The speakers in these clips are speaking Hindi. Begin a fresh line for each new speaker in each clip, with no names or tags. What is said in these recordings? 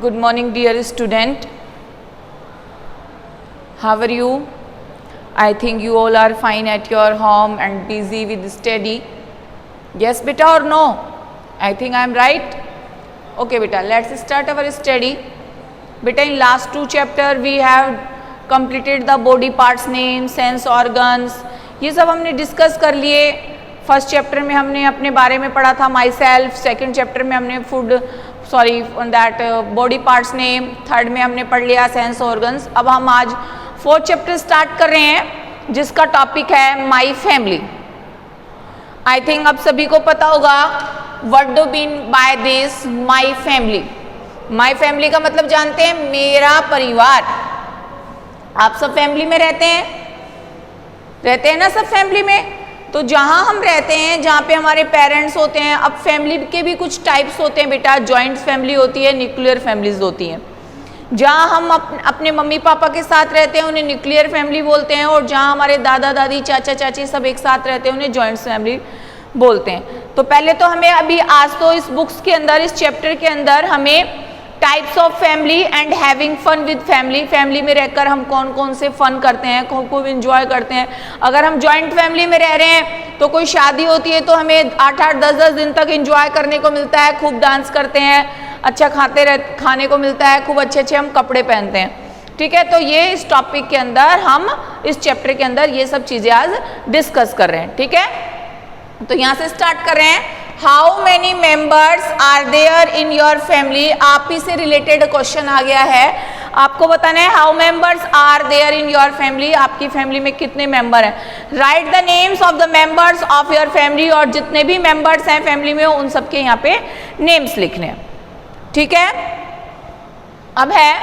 Good morning, dear student. How are you? I think you all are fine at your home and busy with study. Yes, beta, or no? I think I am right. Okay, beta, let's start our study. Beta, in last two chapter we have completed the body parts name, sense organs. ये सब हमने डिस्कस कर लिए. फर्स्ट चैप्टर में हमने अपने बारे में पढ़ा था माई सेल्फ, सेकेंड चैप्टर में हमने that body parts name, third में हमने पढ़ लिया सेंस ऑर्गन्स. अब हम आज फोर्थ चैप्टर स्टार्ट कर रहे हैं जिसका टॉपिक है माई फैमिली. आई थिंक अब सभी को पता होगा what do mean by this my family. My family का मतलब जानते हैं, मेरा परिवार. आप सब फैमिली में रहते हैं ना सब फैमिली में. तो जहाँ हम रहते हैं, जहाँ पे हमारे पेरेंट्स होते हैं. अब फैमिली के भी कुछ टाइप्स होते हैं बेटा. जॉइंट फैमिली होती है, न्यूक्लियर फैमिलीज होती हैं. जहाँ हम अपने मम्मी पापा के साथ रहते हैं उन्हें न्यूक्लियर फैमिली बोलते हैं, और जहाँ हमारे दादा दादी चाचा चाची सब एक साथ रहते हैं उन्हें जॉइंट फैमिली बोलते हैं. तो पहले तो हमें अभी आज तो इस बुक्स के अंदर, इस चैप्टर के अंदर हमें types of family and having fun with family, family में रहकर हम कौन कौन से फन करते हैं, खूब इंजॉय करते हैं. अगर हम जॉइंट फैमिली में रह रहे हैं तो कोई शादी होती है तो हमें 8-8, 10-10 दिन तक इंजॉय करने को मिलता है. खूब डांस करते हैं, अच्छा खाने को मिलता है, खूब अच्छे हम कपड़े पहनते हैं. ठीक है, तो ये इस टॉपिक के अंदर हम इस चैप्टर के अंदर ये सब चीज़ें आज डिस्कस कर रहे हैं. ठीक है, तो यहाँ से स्टार्ट कर रहे हैं. How many members are there in your family. आप ही से रिलेटेड क्वेश्चन आ गया है. आपको बताना है how members are there in your family. आपकी फैमिली में कितने मेंबर हैं. Write the names of the members of your family. और जितने भी मेंबर्स हैं फैमिली में उन सबके यहाँ पे नेम्स लिखने हैं. ठीक है, अब है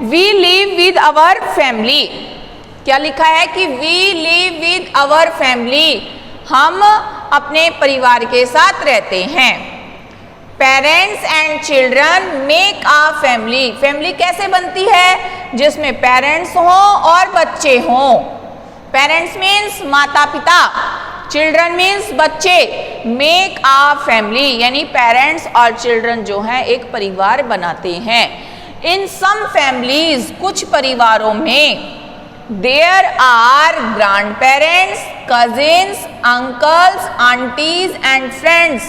we live with our family. क्या लिखा है कि we live with our family. हम अपने परिवार के साथ रहते हैं. Parents and children make a family. Family कैसे बनती है? जिसमें पेरेंट्स हों और बच्चे हों. पेरेंट्स मीन्स माता पिता, चिल्ड्रन मीन्स बच्चे. मेक अ फैमिली यानी पेरेंट्स और चिल्ड्रन जो हैं एक परिवार बनाते हैं. इन सम फैमिलीज, कुछ परिवारों में, there are grandparents, cousins, uncles, aunties and friends.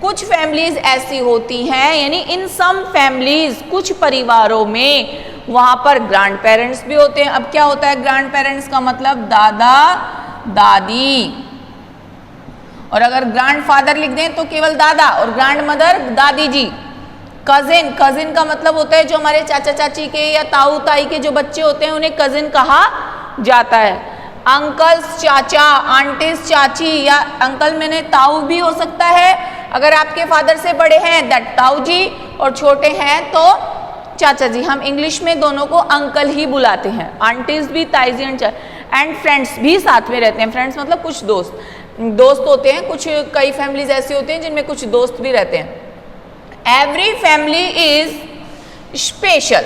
कुछ फैमिलीज ऐसी होती हैं, यानी इन सम फैमिलीज, कुछ परिवारों में वहाँ पर ग्रैंड पेरेंट्स भी होते हैं. अब क्या होता है ग्रैंड पेरेंट्स का मतलब? दादा दादी. और अगर ग्रैंड फादर लिख दें तो केवल दादा, और ग्रैंड मदर दादी जी. कजिन, कजिन का मतलब होता है जो हमारे चाचा चाची के या ताऊ ताई के जो बच्चे होते हैं उन्हें कजिन कहा जाता है. अंकल्स चाचा, आंटीज चाची, या अंकल मैंने ताऊ भी हो सकता है. अगर आपके फादर से बड़े हैं दैट ताऊ जी, और छोटे हैं तो चाचा जी. हम इंग्लिश में दोनों को अंकल ही बुलाते हैं. आंटीज भी, ताई जी एंड फ्रेंड्स भी साथ में रहते हैं. फ्रेंड्स मतलब कुछ दोस्त होते हैं. कुछ कई फैमिलीज ऐसी होती हैं जिनमें कुछ दोस्त भी रहते हैं. Every family is special.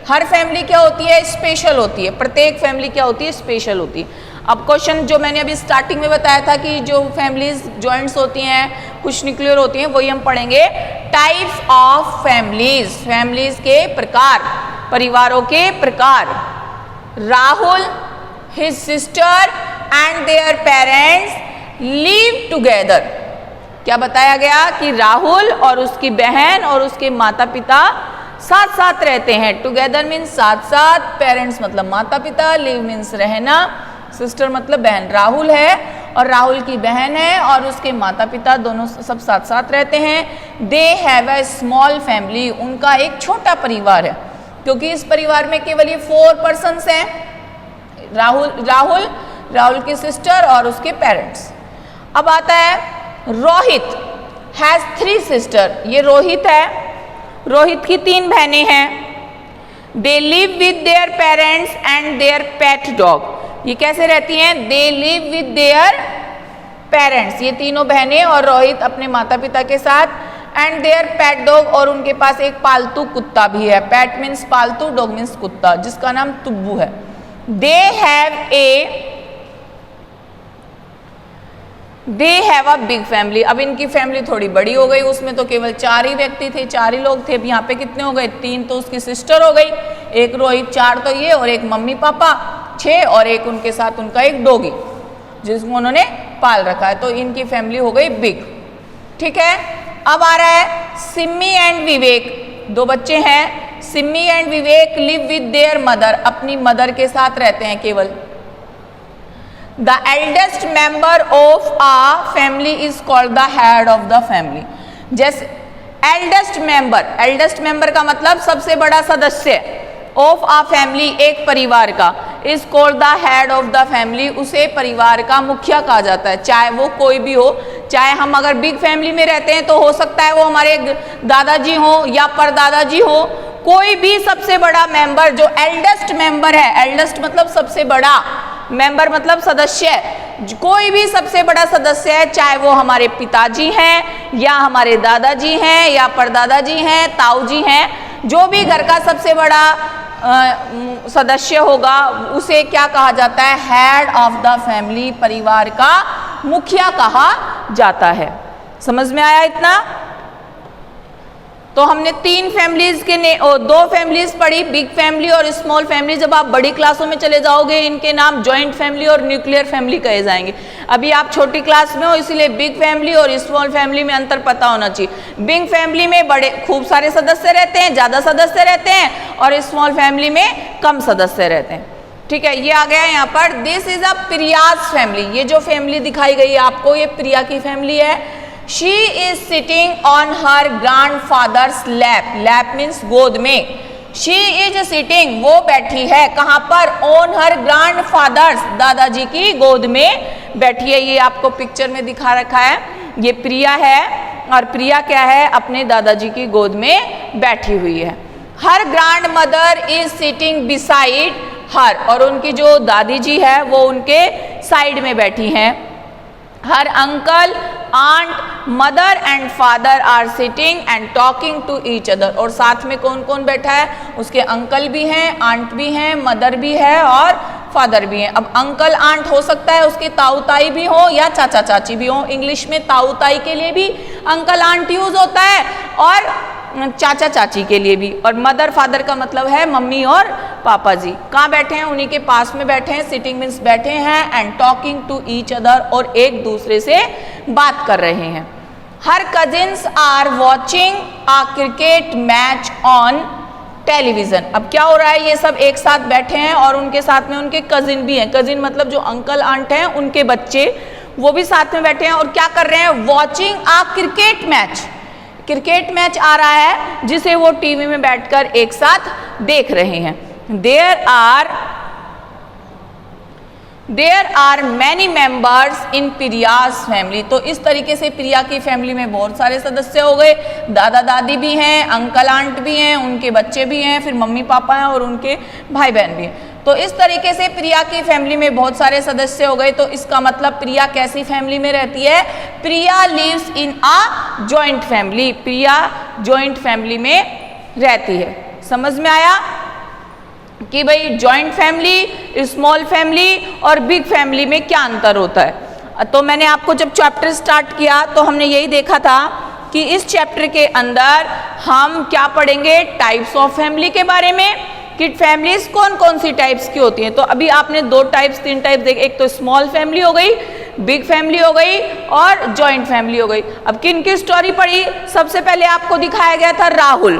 Her family क्या होती है? स्पेशल होती है. प्रत्येक फैमिली क्या होती है? स्पेशल होती है. अब क्वेश्चन जो मैंने अभी स्टार्टिंग में बताया था कि जो फैमिलीज जॉइंट्स होती हैं, कुछ न्यूक्लियर होती हैं, वही हम पढ़ेंगे. टाइप्स ऑफ फैमिलीज, फैमिलीज के प्रकार, परिवारों के प्रकार. Rahul, his sister and their parents live together. क्या बताया गया कि राहुल और उसकी बहन और उसके माता पिता साथ साथ रहते हैं. टुगेदर मीन्स साथ साथ, पेरेंट्स मतलब माता पिता, लिव मीन्स रहना, सिस्टर मतलब बहन. राहुल है और राहुल की बहन है और उसके माता पिता दोनों सब साथ साथ रहते हैं. They have a small family. उनका एक छोटा परिवार है, क्योंकि इस परिवार में केवल ये 4 पर्सन्स हैं. राहुल की सिस्टर और उसके पेरेंट्स. अब आता है रोहित हैज 3 सिस्टर. ये रोहित है, रोहित की 3 बहनें हैं. They live with their parents and their pet dog. ये कैसे रहती हैं? They live with their parents, ये तीनों बहनें और रोहित अपने माता पिता के साथ, एंड देयर पेट डॉग, और उनके पास एक पालतू कुत्ता भी है. पेट मीन्स पालतू, डॉग मीन्स कुत्ता, जिसका नाम तुब्बू है. They have a they have a big family. अब इनकी फैमिली थोड़ी बड़ी हो गई, उसमें तो केवल 4 ही व्यक्ति थे, 4 ही लोग थे। अब यहाँ पे कितने हो गए, 3 तो उसकी सिस्टर हो गई, एक रोहित, 4 तो ये, और एक मम्मी पापा 6, और एक उनके साथ उनका एक डॉगी जिसको उन्होंने पाल रखा है। तो इनकी फैमिली हो गई बिग। ठीक है, अब आ रहा है सिमी एंड विवेक। 2 बच्चे हैं, Simi and Vivek live with their mother, अपनी मदर के साथ रहते हैं केवल। The eldest member of a family is called the head of the family. जैसे एल्डेस्ट मेंबर का मतलब सबसे बड़ा सदस्य, ऑफ आ फैमिली एक परिवार का, is called the head of the family, उसे परिवार का मुखिया कहा जाता है। चाहे वो कोई भी हो, चाहे हम अगर बिग फैमिली में रहते हैं तो हो सकता है वो हमारे दादाजी हो या परदादाजी हो, कोई भी सबसे बड़ा मेंबर जो एल्डेस्ट मेंबर है, एल्डेस्ट मतलब सबसे बड़ा, मेंबर मतलब सदस्य, कोई भी सबसे बड़ा सदस्य है, चाहे वो हमारे पिताजी हैं या हमारे दादाजी हैं या परदादाजी हैं, ताऊ जी हैं, जो भी घर का सबसे बड़ा सदस्य होगा उसे क्या कहा जाता है, हेड ऑफ द फैमिली, परिवार का मुखिया कहा जाता है। समझ में आया इतना? तो हमने 3 फैमिलीज के 2 फैमिलीज पढ़ी, बिग फैमिली और स्मॉल फैमिली। जब आप बड़ी क्लासों में चले जाओगे इनके नाम जॉइंट फैमिली और न्यूक्लियर फैमिली कहे जाएंगे। अभी आप छोटी क्लास में हो इसलिए बिग फैमिली और स्मॉल फैमिली में अंतर पता होना चाहिए। बिग फैमिली में बड़े खूब सारे सदस्य रहते हैं, ज़्यादा सदस्य रहते हैं, और स्मॉल फैमिली में कम सदस्य रहते हैं। ठीक है, ये आ गया यहाँ पर। This is a Priya's family. ये जो फैमिली दिखाई गई है आपको, ये प्रिया की फैमिली है। She is sitting on her grandfather's lap. Lap means गोद में। She is sitting, वो बैठी है कहाँ पर, on her grandfather's, दादाजी की गोद में बैठी है। ये आपको पिक्चर में दिखा रखा है, ये प्रिया है, और प्रिया क्या है, अपने दादाजी की गोद में बैठी हुई है। Her grandmother is sitting beside her, और उनकी जो दादी जी है वो उनके साइड में बैठी हैं। Her uncle, aunt, mother and father are sitting and talking to each other. और साथ में कौन कौन बैठा है, उसके अंकल भी हैं, आंट भी हैं, मदर भी है और फादर भी हैं। अब अंकल आंट हो सकता है उसके ताऊ ताई भी हो या चाचा चाची भी हो। इंग्लिश में ताऊ ताई के लिए भी अंकल आंट यूज होता है और चाचा चाची के लिए भी। और मदर फादर का मतलब है मम्मी और पापा जी। कहाँ बैठे हैं, उन्हीं के पास में बैठे हैं। सिटिंग मीन्स बैठे हैं, and talking to each other, और एक दूसरे से बात कर रहे हैं। Her cousins are watching a cricket match on television. अब क्या हो रहा है, ये सब एक साथ बैठे हैं और उनके साथ में उनके कजिन भी हैं। कजिन मतलब जो अंकल आंट हैं उनके बच्चे, वो भी साथ में बैठे हैं और क्या कर रहे हैं, watching a cricket match. Cricket match आ रहा है जिसे वो टीवी में बैठकर एक साथ देख रहे हैं। There are many members in Priya's family. तो इस तरीके से प्रिया की फैमिली में बहुत सारे सदस्य हो गए। दादा दादी भी हैं, अंकल आंट भी हैं, उनके बच्चे भी हैं, फिर मम्मी पापा हैं और उनके भाई बहन भी हैं। तो इस तरीके से प्रिया की फैमिली में बहुत सारे सदस्य हो गए। तो इसका मतलब प्रिया कैसी फैमिली में रहती है, Priya lives in a joint family. Priya joint family में रहती है। समझ में आया कि भाई जॉइंट फैमिली, स्मॉल फैमिली और बिग फैमिली में क्या अंतर होता है। तो मैंने आपको जब चैप्टर स्टार्ट किया तो हमने यही देखा था कि इस चैप्टर के अंदर हम क्या पढ़ेंगे, टाइप्स ऑफ फैमिली के बारे में, कि फैमिलीज कौन कौन सी टाइप्स की होती हैं। तो अभी आपने 2 टाइप्स 3 टाइप्स देखे, एक तो स्मॉल फैमिली हो गई, बिग फैमिली हो गई और जॉइंट फैमिली हो गई। अब किन की स्टोरी पढ़ी, सबसे पहले आपको दिखाया गया था राहुल,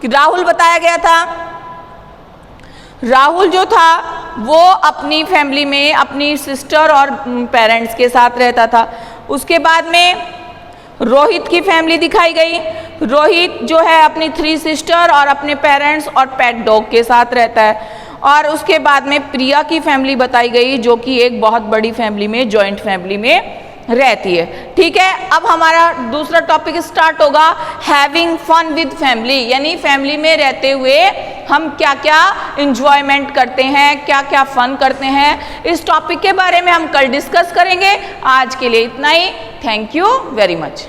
कि राहुल बताया गया था। राहुल जो था वो अपनी फैमिली में अपनी सिस्टर और पेरेंट्स के साथ रहता था। उसके बाद में रोहित की फैमिली दिखाई गई। रोहित जो है अपनी 3 सिस्टर और अपने पेरेंट्स और पेट डॉग के साथ रहता है। और उसके बाद में प्रिया की फैमिली बताई गई जो कि एक बहुत बड़ी फैमिली में, जॉइंट फैमिली में रहती है। ठीक है, अब हमारा दूसरा टॉपिक स्टार्ट होगा, हैविंग फन विद फैमिली, यानी फैमिली में रहते हुए हम क्या क्या इंजॉयमेंट करते हैं, क्या क्या फन करते हैं। इस टॉपिक के बारे में हम कल डिस्कस करेंगे। आज के लिए इतना ही। Thank you very much.